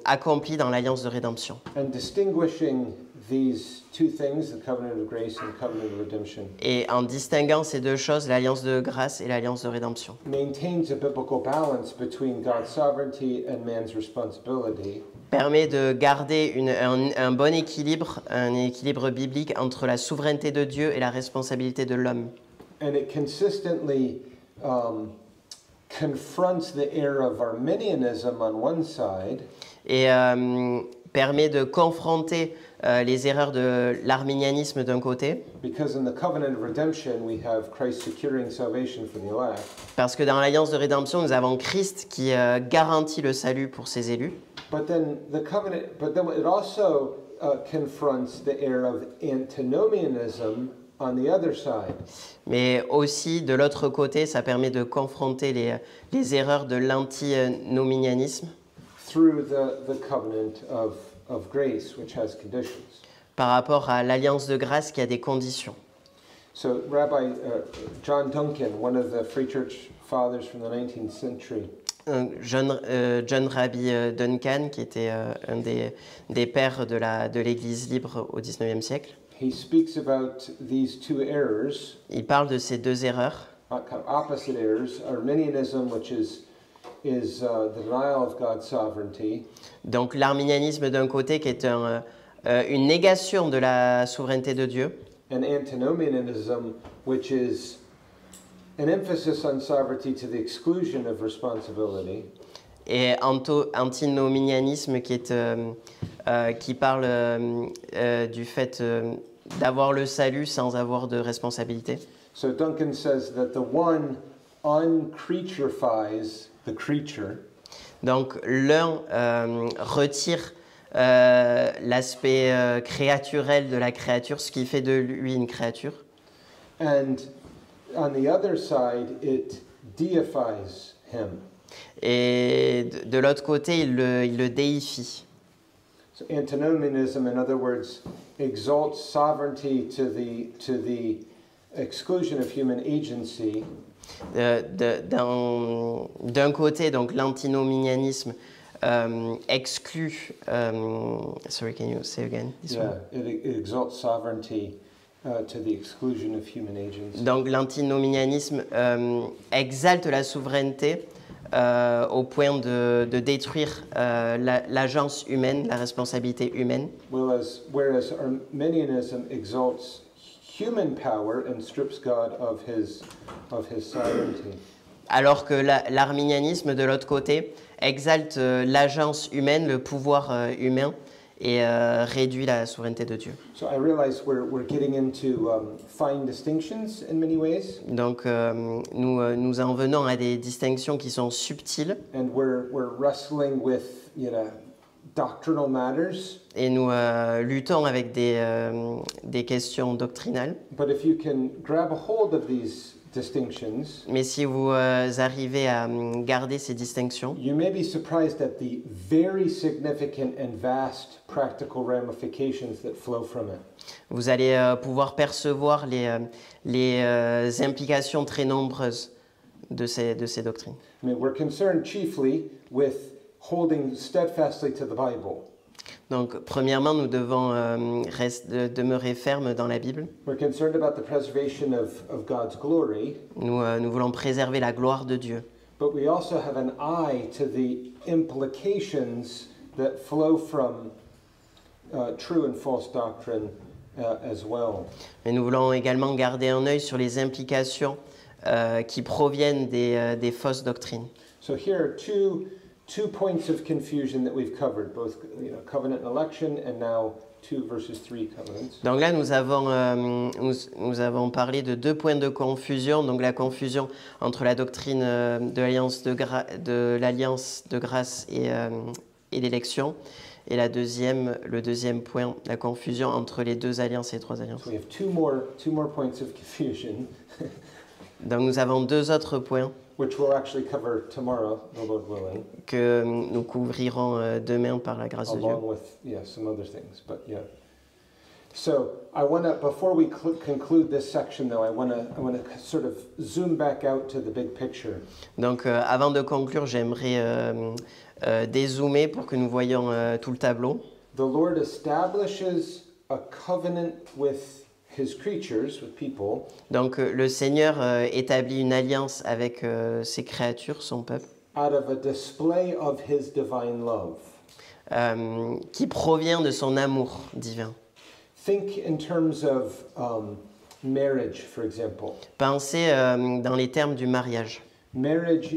S1: accompli dans l'alliance de rédemption.
S2: And distinguishing these two things, the covenant of grace and the covenant of redemption,
S1: Et en distinguant ces deux choses, l'alliance de grâce et l'alliance de rédemption,
S2: maintains a biblical balance between God's sovereignty and man's responsibility.
S1: Permet de garder un bon équilibre, un équilibre biblique entre la souveraineté de Dieu et la responsabilité de l'homme.
S2: And it consistently confronts the error of Arminianism on one side.
S1: Et permet de confronter les erreurs de l'arminianisme d'un côté.
S2: Because in the covenant of redemption, we have Christ securing salvation for the elect.
S1: Parce que dans l'alliance de rédemption, nous avons Christ qui garantit le salut pour ses élus.
S2: But then it also confronts the error of antinomianism on the other side.
S1: Mais aussi, de l'autre côté, ça permet de confronter les erreurs de l'antinomianisme.
S2: Through the covenant of grace, which has conditions.
S1: Par rapport à l'alliance de grâce qui a des conditions.
S2: So Rabbi John Duncan, one of the Free Church fathers from the 19th century,
S1: John Rabbi Duncan, qui était un des pères de l'Église libre au XIXe siècle.
S2: He speaks about these two errors,
S1: Il parle de ces deux erreurs.
S2: kind of opposite errors: Arminianism, which is the denial of God's sovereignty,
S1: Donc l'arminianisme d'un côté qui est une négation de la souveraineté de Dieu,
S2: and antinomianism, which is an emphasis on sovereignty to the exclusion of responsibility.
S1: et antinomianisme qui parle du fait d'avoir le salut sans avoir de responsabilité.
S2: So Duncan says that the one uncreaturifies the creature,
S1: Donc l'un retire l'aspect créaturel de la créature, ce qui fait de lui une créature.
S2: and on the other side, it deifies him.
S1: Et de l'autre côté, il le déifie.
S2: So antinomianism, in other words, exalts sovereignty to the exclusion of human agency,
S1: D'un côté, donc l'antinomianisme exclut. Sorry, can you say again? This one?
S2: it exalts sovereignty to the exclusion of human agency.
S1: Donc l'antinomianisme exalte la souveraineté au point de détruire l'agence humaine, la responsabilité humaine.
S2: Whereas Arminianism exalts human power and strips God of his sovereignty.
S1: Alors que l'arminianisme, de l'autre côté, exalte l'agence humaine, le pouvoir humain, et réduit la souveraineté de Dieu.
S2: So I realize we're getting into fine distinctions in many ways,
S1: Donc nous en venons à des distinctions qui sont subtiles,
S2: and we're wrestling with doctrinal matters.
S1: et nous luttons avec des questions doctrinales.
S2: But if you can grab a hold of these distinctions,
S1: Mais si vous arrivez à garder ces distinctions,
S2: you may be surprised at the very significant and vast practical ramifications that flow from it.
S1: vous allez pouvoir percevoir les implications très nombreuses de ces doctrines.
S2: I mean, we're concerned chiefly with holding steadfastly to the Bible.
S1: Donc, premièrement, nous devons demeurer fermes dans la Bible.
S2: We're concerned about the preservation of God's glory,
S1: Nous voulons préserver la gloire de Dieu.
S2: but we also have an eye to the implications that flow from true and false doctrine as well.
S1: Mais nous voulons également garder un œil sur les implications qui proviennent des fausses doctrines.
S2: So here are two points of confusion that we've covered, both covenant and election, and now 2 verses 3 covenants.
S1: Donc là, nous avons parlé de deux points de confusion. Donc la confusion entre la doctrine de l'alliance de grâce et l'élection. Et le deuxième point, la confusion entre les deux alliances et les trois alliances.
S2: So we have two more points of confusion,
S1: Donc nous avons deux autres points
S2: which we'll actually cover tomorrow, the Lord willing,
S1: que nous couvrirons demain par la grâce de Dieu.
S2: along with some other things. But yeah. So I want to, before we conclude this section, though, I want to sort of zoom back out to the big picture.
S1: Donc avant de conclure, j'aimerais dézoomer pour que nous voyions tout le tableau.
S2: The Lord establishes a covenant with His creatures, with people,
S1: Donc le Seigneur établit une alliance avec ses créatures, son peuple,
S2: out of a display of His divine love.
S1: qui provient de son amour divin.
S2: Think in terms of marriage, for example.
S1: Pensez dans les termes du mariage.
S2: Marriage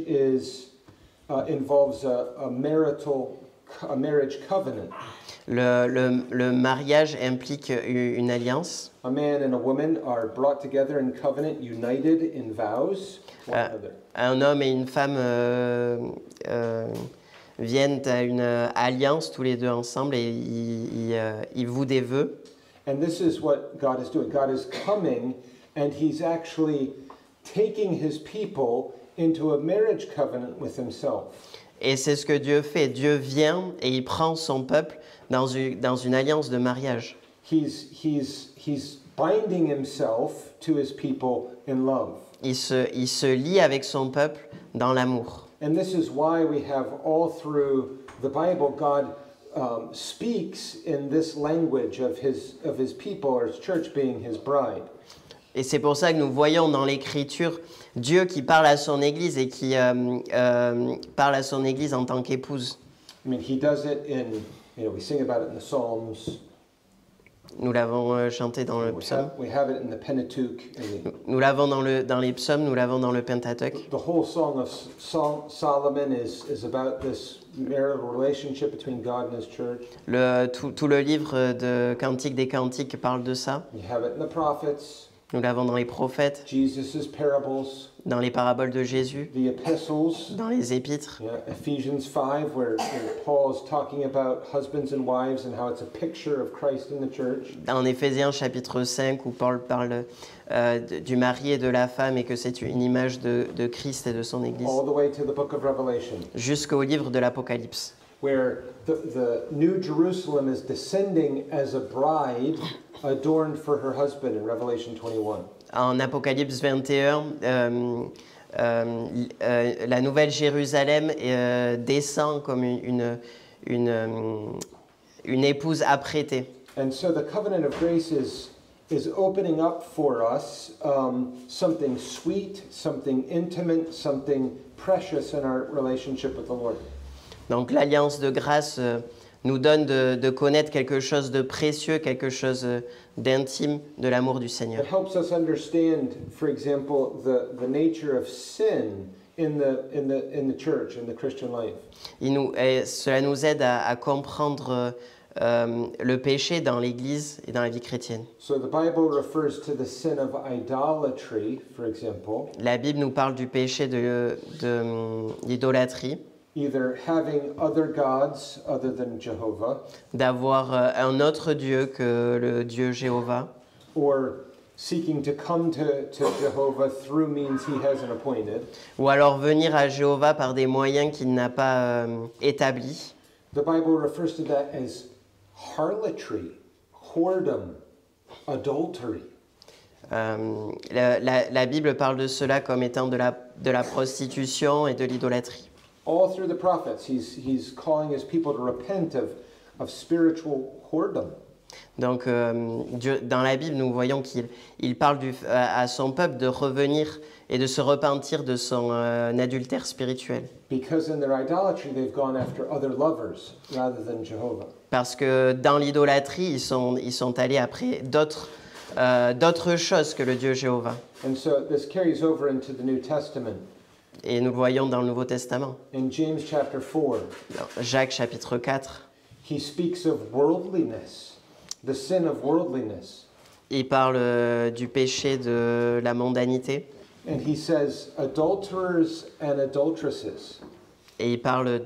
S2: involves a marriage covenant.
S1: Le mariage implique une alliance.
S2: A man and a woman are brought together in covenant, united in vows. One another.
S1: Un homme et une femme viennent à une alliance tous les deux ensemble et ils vouent des vœux.
S2: And this is what God is doing. God is coming and He's actually taking His people into a marriage covenant with Himself.
S1: Et c'est ce que Dieu fait. Dieu vient et il prend son peuple dans une alliance de mariage.
S2: He's binding Himself to His people in love.
S1: Il se lie avec son peuple dans l'amour.
S2: And this is why we have all through the Bible, God speaks in this language of his people, or his church being his bride.
S1: Et c'est pour ça que nous voyons dans l'Écriture Dieu qui parle à son Église et qui parle à son Église en tant qu'épouse.
S2: I mean, he does it in, we sing about it in the Psalms.
S1: Nous l'avons chanté dans le psaume.
S2: We have it in the Pentateuch.
S1: Nous l'avons dans les psaumes, nous l'avons dans le Pentateuch.
S2: The whole Song of Solomon is about this marital relationship between God and his church.
S1: Tout le livre de Cantique des Cantiques parle de ça.
S2: You have it in the prophets.
S1: Nous l'avons dans les prophètes,
S2: Jesus' parables,
S1: dans les paraboles de Jésus,
S2: the epistles,
S1: dans les épîtres.
S2: Ephesians 5, where Paul is talking about husbands and wives and how it's a picture of Christ in the church.
S1: En Éphésiens chapitre 5, où Paul parle du mari et de la femme et que c'est une image de Christ et de son Église.
S2: All the way to the book of Revelation.
S1: Jusqu'au livre de l'Apocalypse.
S2: Where the New Jerusalem is descending as a bride adorned for her husband in Revelation 21.
S1: En Apocalypse 21, la nouvelle Jérusalem descend comme une épouse apprêtée.
S2: And so the covenant of grace is opening up for us something sweet, something intimate, something precious in our relationship with the Lord.
S1: Donc l'alliance de grâce nous donne de connaître quelque chose de précieux, quelque chose d'intime de l'amour du Seigneur.
S2: It helps us understand, for example, the nature of sin in the church, in the Christian life.
S1: Cela nous aide à comprendre le péché dans l'Église et dans la vie chrétienne.
S2: So the Bible refers to the sin of idolatry, for example.
S1: La Bible nous parle du péché de l'idolâtrie.
S2: Either having other gods other than Jehovah,
S1: d'avoir un autre Dieu que le Dieu Jéhovah,
S2: or seeking to come to Jehovah through means he hasn't appointed.
S1: Ou alors venir à Jéhovah par des moyens qu'il n'a pas établis.
S2: The Bible refers to that as harlotry, whoredom, adultery.
S1: La Bible parle de cela comme étant de la prostitution et de l'idolâtrie.
S2: All through the prophets, he's calling his people to repent of spiritual whoredom.
S1: Donc, Dieu, dans la Bible, nous voyons qu'il parle à son peuple de revenir et de se repentir de son adultère spirituel.
S2: Because in their idolatry, they've gone after other lovers rather than Jehovah.
S1: Parce que dans l'idolâtrie, ils sont allés après d'autres choses que le Dieu Jéhovah.
S2: And so this carries over into the New Testament.
S1: Et nous le voyons dans le Nouveau Testament.
S2: In James chapter 4,
S1: Jacques chapitre 4,
S2: he speaks of worldliness, the sin of worldliness.
S1: Il parle du péché de la mondanité.
S2: And he says, adulterers and adulteresses.
S1: Et il parle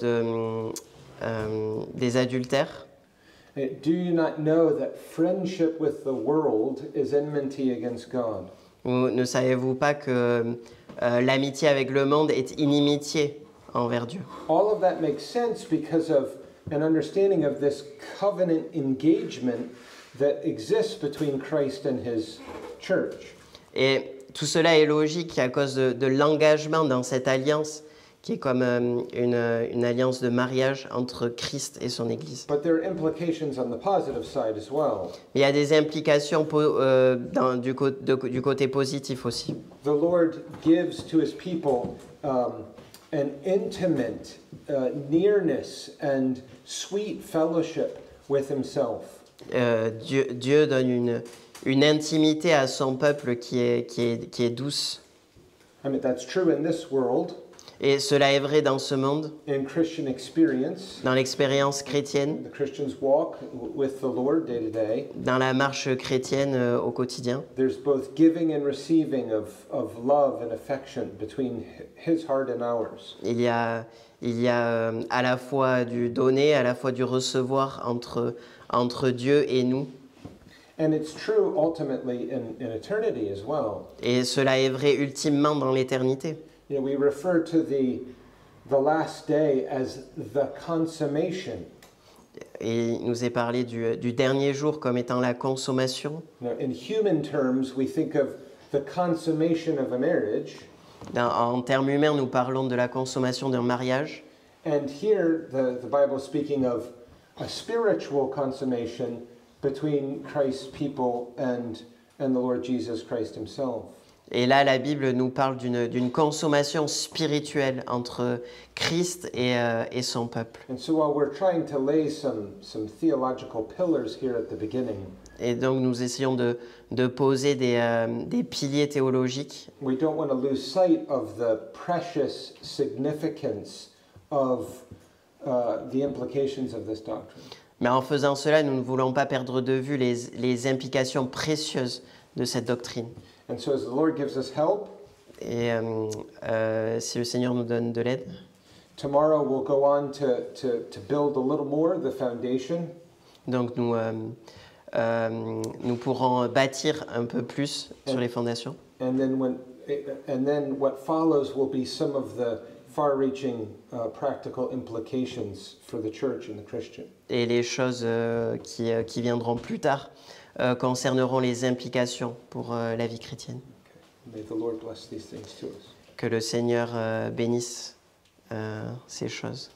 S1: des adultères.
S2: Do you not know that friendship with the world is enmity against God?
S1: Ne savez-vous pas que l'amitié avec le monde est inimitié envers Dieu?
S2: All of that makes sense because of an understanding of this covenant engagement that exists between Christ and his church.
S1: Et tout cela est logique à cause de l'engagement dans cette alliance qui est comme une alliance de mariage entre Christ et son Église.
S2: But there are implications on the positive side as well.
S1: Il y a des implications du côté positif aussi.
S2: The Lord gives to his people an intimate nearness and sweet fellowship with himself.
S1: Dieu donne une intimité à son peuple qui est douce.
S2: I mean, that's true in this world.
S1: Et cela est vrai dans ce monde,
S2: In Christian experience,
S1: dans l'expérience chrétienne,
S2: the Christians walk with the Lord day to day.
S1: dans la marche chrétienne au quotidien.
S2: There's both giving and receiving of love and affection between his heart and ours.
S1: Il y a à la fois du donner, à la fois du recevoir entre Dieu et nous.
S2: And it's true ultimately in eternity as well.
S1: Et cela est vrai ultimement dans l'éternité.
S2: You know, we refer to the last day as the consummation.
S1: Et il nous est parlé du dernier jour comme étant la consommation.
S2: Now, in human terms, we think of the consummation of a marriage.
S1: En termes humains, nous parlons de la consommation d'un mariage.
S2: And here, the Bible is speaking of a spiritual consummation between Christ's people and the Lord Jesus Christ himself.
S1: Et là, la Bible nous parle d'une consommation spirituelle entre Christ et son peuple.
S2: And so while we're trying to lay some theological pillars here at the beginning,
S1: Et donc, nous essayons de poser des piliers théologiques.
S2: we don't want to lose sight of the precious significance of the implications of this doctrine.
S1: Mais en faisant cela, nous ne voulons pas perdre de vue les implications précieuses de cette doctrine.
S2: And so as the Lord gives us help,
S1: Et si le Seigneur nous donne de l'aide,
S2: tomorrow we'll go on to build a little more the foundation.
S1: donc nous pourrons bâtir un peu plus sur les fondations.
S2: And then what follows will be some of the far-reaching practical implications for the church and the Christian.
S1: Et les choses qui viendront plus tard concerneront les implications pour la vie chrétienne.
S2: May the Lord bless these things to us.
S1: Que le Seigneur bénisse ces choses.